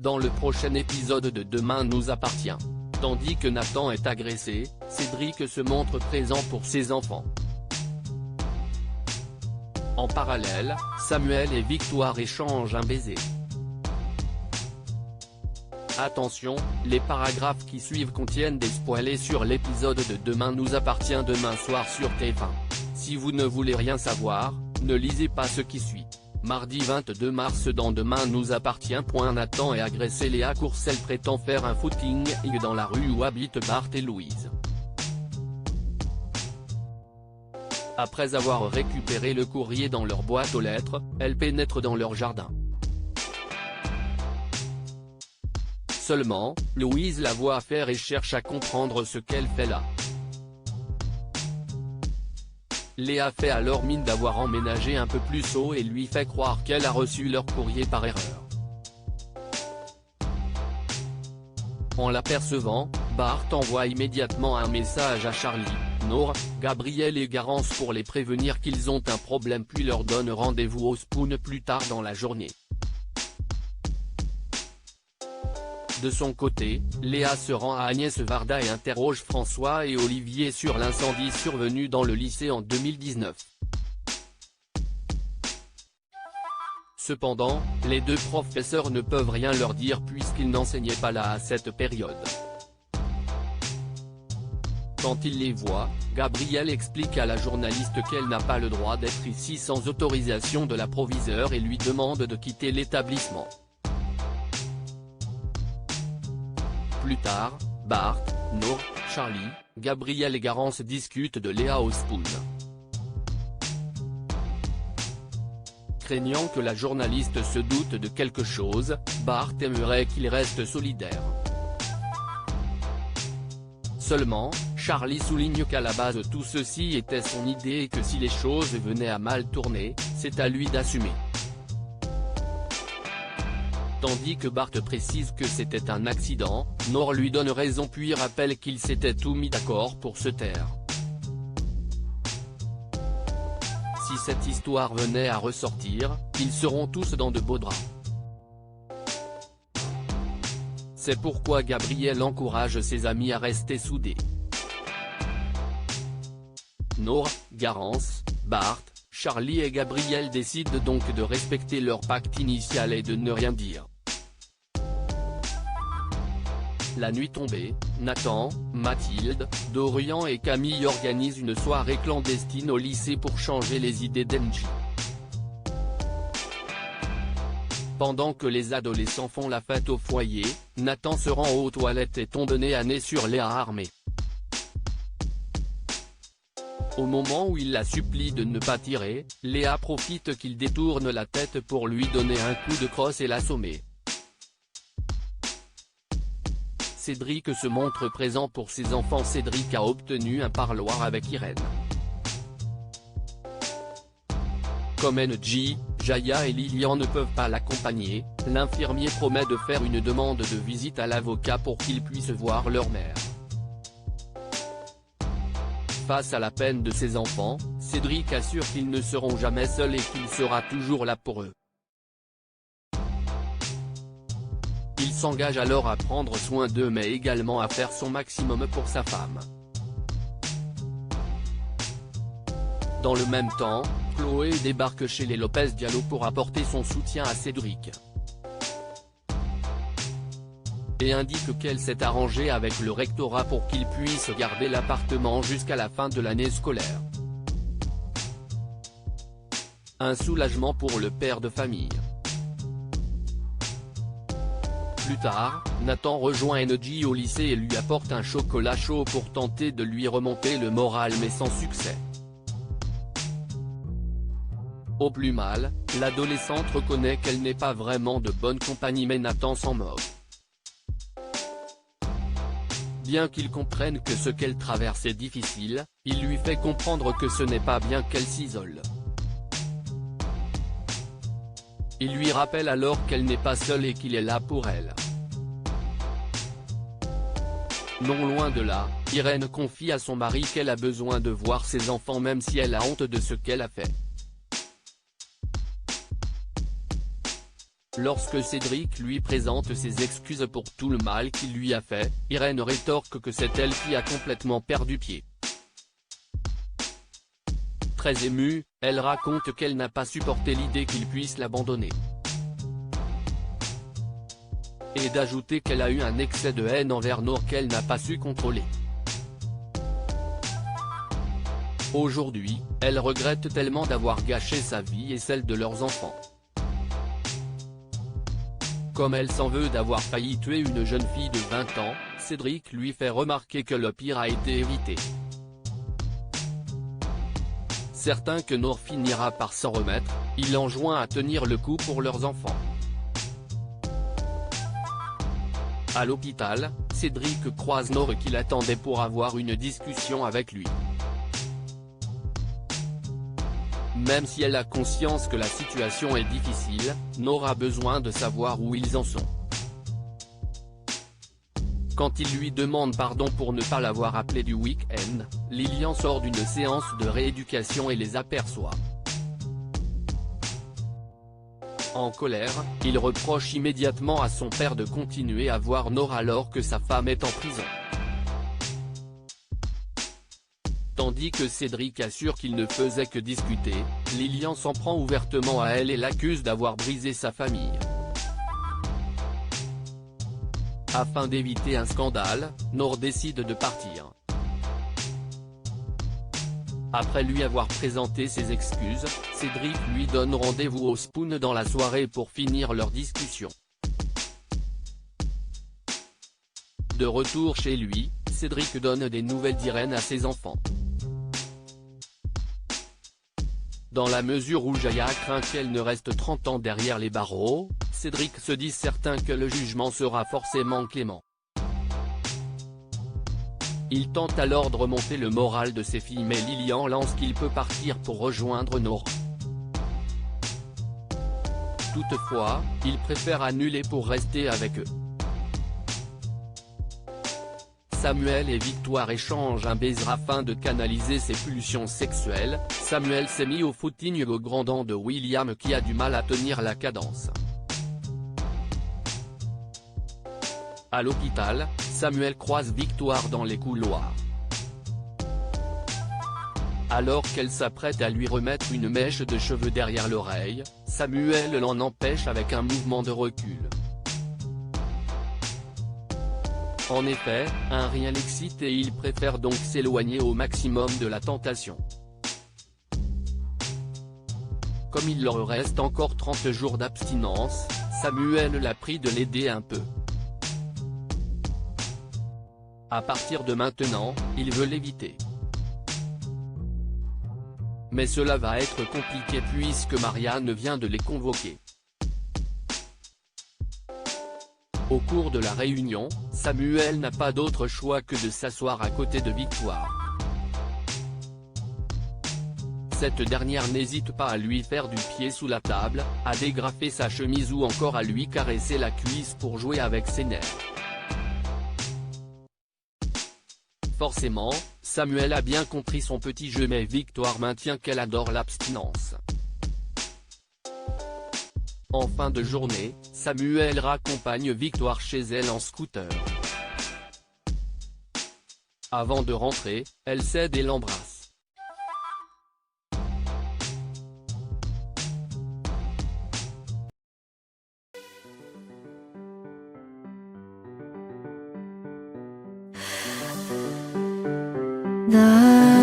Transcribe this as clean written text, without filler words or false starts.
dans le prochain épisode de Demain nous appartient. Tandis que Nathan est agressé, Cédric se montre présent pour ses enfants. En parallèle, Samuel et Victoire échangent un baiser. Attention, les paragraphes qui suivent contiennent des spoilers sur l'épisode de Demain nous appartient demain soir sur TF1. Si vous ne voulez rien savoir, ne lisez pas ce qui suit. Mardi 22 mars dans Demain nous appartient. Nathan est agressé. Léa Courcelles prétend faire un footing dans la rue où habitent Bart et Louise. Après avoir récupéré le courrier dans leur boîte aux lettres, elle pénètre dans leur jardin. Seulement, Louise la voit faire et cherche à comprendre ce qu'elle fait là. Léa fait alors mine d'avoir emménagé un peu plus haut et lui fait croire qu'elle a reçu leur courrier par erreur. En l'apercevant, Bart envoie immédiatement un message à Charlie, Nour, Gabriel et Garance pour les prévenir qu'ils ont un problème puis leur donne rendez-vous au Spoon plus tard dans la journée. De son côté, Léa se rend à Agnès Varda et interroge François et Olivier sur l'incendie survenu dans le lycée en 2019. Cependant, les deux professeurs ne peuvent rien leur dire puisqu'ils n'enseignaient pas là à cette période. Quand il les voit, Gabrielle explique à la journaliste qu'elle n'a pas le droit d'être ici sans autorisation de la proviseure et lui demande de quitter l'établissement. Plus tard, Bart, Nour, Charlie, Gabriel et Garance discutent de Léa au Spoon. Craignant que la journaliste se doute de quelque chose, Bart aimerait qu'il reste solidaire. Seulement, Charlie souligne qu'à la base tout ceci était son idée et que si les choses venaient à mal tourner, c'est à lui d'assumer. Tandis que Bart précise que c'était un accident, Nour lui donne raison puis rappelle qu'ils s'étaient tout mis d'accord pour se taire. Si cette histoire venait à ressortir, ils seront tous dans de beaux draps. C'est pourquoi Gabriel encourage ses amis à rester soudés. Nour, Garance, Bart, Charlie et Gabriel décident donc de respecter leur pacte initial et de ne rien dire. La nuit tombée, Nathan, Mathilde, Dorian et Camille organisent une soirée clandestine au lycée pour changer les idées d'Engie. Pendant que les adolescents font la fête au foyer, Nathan se rend aux toilettes et tombe nez à nez sur Léa armée. Au moment où il la supplie de ne pas tirer, Léa profite qu'il détourne la tête pour lui donner un coup de crosse et l'assommer. Cédric se montre présent pour ses enfants. Cédric a obtenu un parloir avec Irène. Comme Engie, Jaya et Lilian ne peuvent pas l'accompagner, l'infirmier promet de faire une demande de visite à l'avocat pour qu'ils puissent voir leur mère. Face à la peine de ses enfants, Cédric assure qu'ils ne seront jamais seuls et qu'il sera toujours là pour eux. Il s'engage alors à prendre soin d'eux mais également à faire son maximum pour sa femme. Dans le même temps, Chloé débarque chez les Lopez Diallo pour apporter son soutien à Cédric. Et indique qu'elle s'est arrangée avec le rectorat pour qu'il puisse garder l'appartement jusqu'à la fin de l'année scolaire. Un soulagement pour le père de famille. Plus tard, Nathan rejoint Engie au lycée et lui apporte un chocolat chaud pour tenter de lui remonter le moral mais sans succès. Au plus mal, l'adolescente reconnaît qu'elle n'est pas vraiment de bonne compagnie mais Nathan s'en moque. Bien qu'il comprenne que ce qu'elle traverse est difficile, il lui fait comprendre que ce n'est pas bien qu'elle s'isole. Il lui rappelle alors qu'elle n'est pas seule et qu'il est là pour elle. Non loin de là, Irène confie à son mari qu'elle a besoin de voir ses enfants même si elle a honte de ce qu'elle a fait. Lorsque Cédric lui présente ses excuses pour tout le mal qu'il lui a fait, Irène rétorque que c'est elle qui a complètement perdu pied. Très émue, elle raconte qu'elle n'a pas supporté l'idée qu'il puisse l'abandonner. Et d'ajouter qu'elle a eu un excès de haine envers Nour qu'elle n'a pas su contrôler. Aujourd'hui, elle regrette tellement d'avoir gâché sa vie et celle de leurs enfants. Comme elle s'en veut d'avoir failli tuer une jeune fille de 20 ans, Cédric lui fait remarquer que le pire a été évité. Certain que Nour finira par s'en remettre, il enjoint à tenir le coup pour leurs enfants. À l'hôpital, Cédric croise Nour qui l'attendait pour avoir une discussion avec lui. Même si elle a conscience que la situation est difficile, Nour a besoin de savoir où ils en sont. Quand il lui demande pardon pour ne pas l'avoir appelé du week-end, Lilian sort d'une séance de rééducation et les aperçoit. En colère, il reproche immédiatement à son père de continuer à voir Nour alors que sa femme est en prison. Tandis que Cédric assure qu'il ne faisait que discuter, Lilian s'en prend ouvertement à elle et l'accuse d'avoir brisé sa famille. Afin d'éviter un scandale, Nour décide de partir. Après lui avoir présenté ses excuses, Cédric lui donne rendez-vous au Spoon dans la soirée pour finir leur discussion. De retour chez lui, Cédric donne des nouvelles d'Irène à ses enfants. Dans la mesure où Jaya craint qu'elle ne reste 30 ans derrière les barreaux, Cédric se dit certain que le jugement sera forcément clément. Il tente alors de remonter le moral de ses filles mais Lilian lance qu'il peut partir pour rejoindre Nour. Toutefois, il préfère annuler pour rester avec eux. Samuel et Victoire échangent un baiser afin de canaliser ses pulsions sexuelles. Samuel s'est mis au footing au grand dent de William qui a du mal à tenir la cadence. À l'hôpital, Samuel croise Victoire dans les couloirs. Alors qu'elle s'apprête à lui remettre une mèche de cheveux derrière l'oreille, Samuel l'en empêche avec un mouvement de recul. En effet, un rien l'excite et il préfère donc s'éloigner au maximum de la tentation. Comme il leur reste encore 30 jours d'abstinence, Samuel l'a pris de l'aider un peu. À partir de maintenant, il veut l'éviter. Mais cela va être compliqué puisque Marianne vient de les convoquer. Au cours de la réunion, Samuel n'a pas d'autre choix que de s'asseoir à côté de Victoire. Cette dernière n'hésite pas à lui faire du pied sous la table, à dégrafer sa chemise ou encore à lui caresser la cuisse pour jouer avec ses nerfs. Forcément, Samuel a bien compris son petit jeu mais Victoire maintient qu'elle adore l'abstinence. En fin de journée, Samuel raccompagne Victoire chez elle en scooter. Avant de rentrer, elle cède et l'embrasse. 나